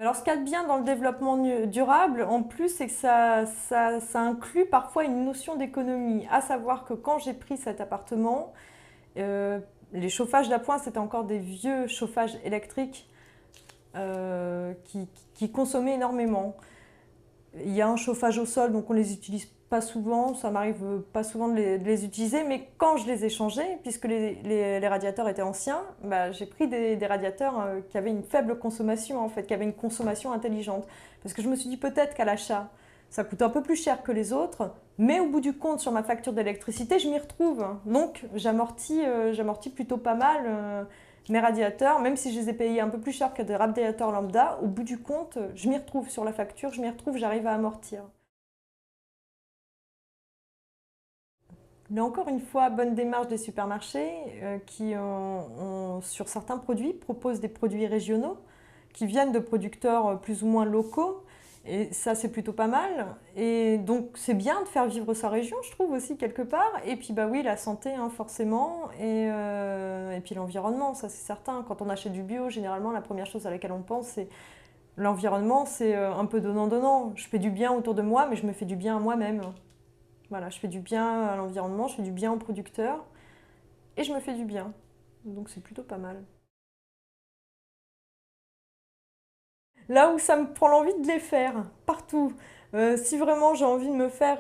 Alors, ce qu'il y a de bien dans le développement durable, en plus, c'est que ça inclut parfois une notion d'économie. À savoir que quand j'ai pris cet appartement, euh, les chauffages d'appoint, c'était encore des vieux chauffages électriques qui consommaient énormément. Il y a un chauffage au sol, donc on ne les utilise pas souvent, ça m'arrive pas souvent de les utiliser, mais quand je les ai changés, puisque les radiateurs étaient anciens, bah, j'ai pris des radiateurs qui avaient une faible consommation, en fait, qui avaient une consommation intelligente. Parce que je me suis dit peut-être qu'à l'achat, ça coûte un peu plus cher que les autres, mais au bout du compte, sur ma facture d'électricité, je m'y retrouve. Donc j'amortis plutôt pas mal mes radiateurs, même si je les ai payés un peu plus cher que des radiateurs lambda, au bout du compte, je m'y retrouve sur la facture, je m'y retrouve, j'arrive à amortir. Là encore une fois, bonne démarche des supermarchés qui, sur certains produits, proposent des produits régionaux qui viennent de producteurs plus ou moins locaux. Et ça, c'est plutôt pas mal. Et donc, c'est bien de faire vivre sa région, je trouve aussi, quelque part. Et puis, bah oui, la santé, hein, forcément. Et puis l'environnement, ça, c'est certain. Quand on achète du bio, généralement, la première chose à laquelle on pense, c'est l'environnement, c'est un peu donnant-donnant. Je fais du bien autour de moi, mais je me fais du bien à moi-même. Voilà, je fais du bien à l'environnement, je fais du bien aux producteurs et je me fais du bien. Donc c'est plutôt pas mal. Là où ça me prend l'envie de les faire, partout. Si vraiment j'ai envie de me faire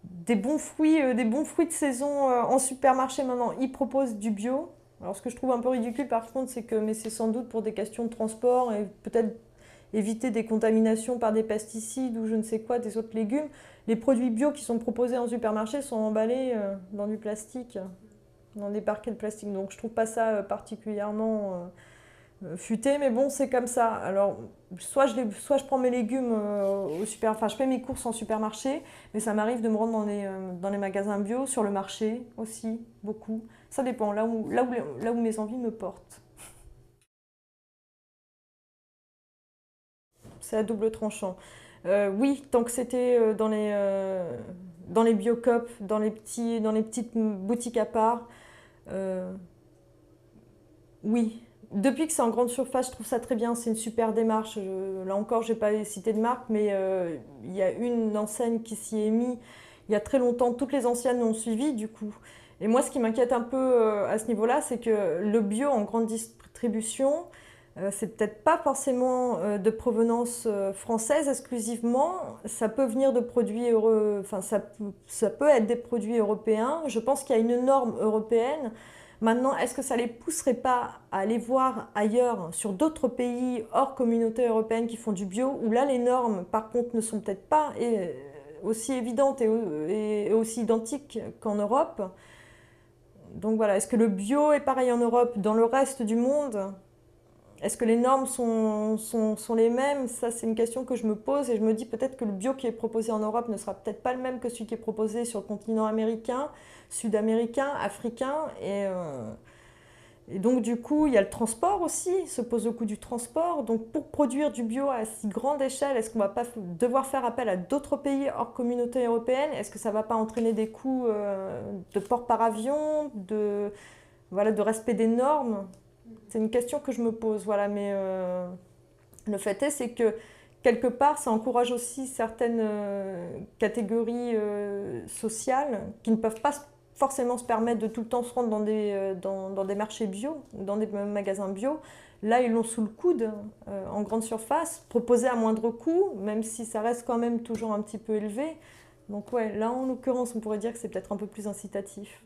des bons fruits de saison en supermarché maintenant, ils proposent du bio. Alors ce que je trouve un peu ridicule par contre, c'est que, mais c'est sans doute pour des questions de transport et peut-être éviter des contaminations par des pesticides ou je ne sais quoi, des autres légumes. Les produits bio qui sont proposés en supermarché sont emballés dans du plastique, dans des parquets de plastique. Donc je trouve pas ça particulièrement futé, mais bon, c'est comme ça. Alors, soit je prends mes légumes au super, enfin, je fais mes courses en supermarché, mais ça m'arrive de me rendre dans les magasins bio, sur le marché aussi, beaucoup. Ça dépend, là où mes envies me portent. C'est à double tranchant. Oui, tant que c'était dans les biocops, dans les petites boutiques à part, euh, oui. Depuis que c'est en grande surface, je trouve ça très bien, c'est une super démarche. Là encore, je n'ai pas cité de marque, mais il y a une enseigne qui s'y est mise il y a très longtemps. Toutes les anciennes l'ont suivi, du coup. Et moi, ce qui m'inquiète un peu à ce niveau-là, c'est que le bio en grande distribution, c'est peut-être pas forcément de provenance française exclusivement. Ça peut venir de produits enfin, ça peut être des produits européens. Je pense qu'il y a une norme européenne. Maintenant, est-ce que ça les pousserait pas à aller voir ailleurs, sur d'autres pays hors communauté européenne qui font du bio, où là les normes, par contre, ne sont peut-être pas aussi évidentes et aussi identiques qu'en Europe. Donc voilà, est-ce que le bio est pareil en Europe, dans le reste du monde? Est-ce que les normes sont les mêmes? Ça, c'est une question que je me pose et je me dis peut-être que le bio qui est proposé en Europe ne sera peut-être pas le même que celui qui est proposé sur le continent américain, sud-américain, africain. Et donc, du coup, il y a le transport aussi, se pose le coût du transport. Donc, pour produire du bio à si grande échelle, est-ce qu'on ne va pas devoir faire appel à d'autres pays hors communauté européenne? Est-ce que ça ne va pas entraîner des coûts de port par avion, voilà, de respect des normes? C'est une question que je me pose, voilà, mais le fait est, c'est que quelque part, ça encourage aussi certaines catégories sociales qui ne peuvent pas forcément se permettre de tout le temps se rendre dans des marchés bio, dans des magasins bio. Là, ils l'ont sous le coude, en grande surface, proposé à moindre coût, même si ça reste quand même toujours un petit peu élevé. Donc ouais, là, en l'occurrence, on pourrait dire que c'est peut-être un peu plus incitatif.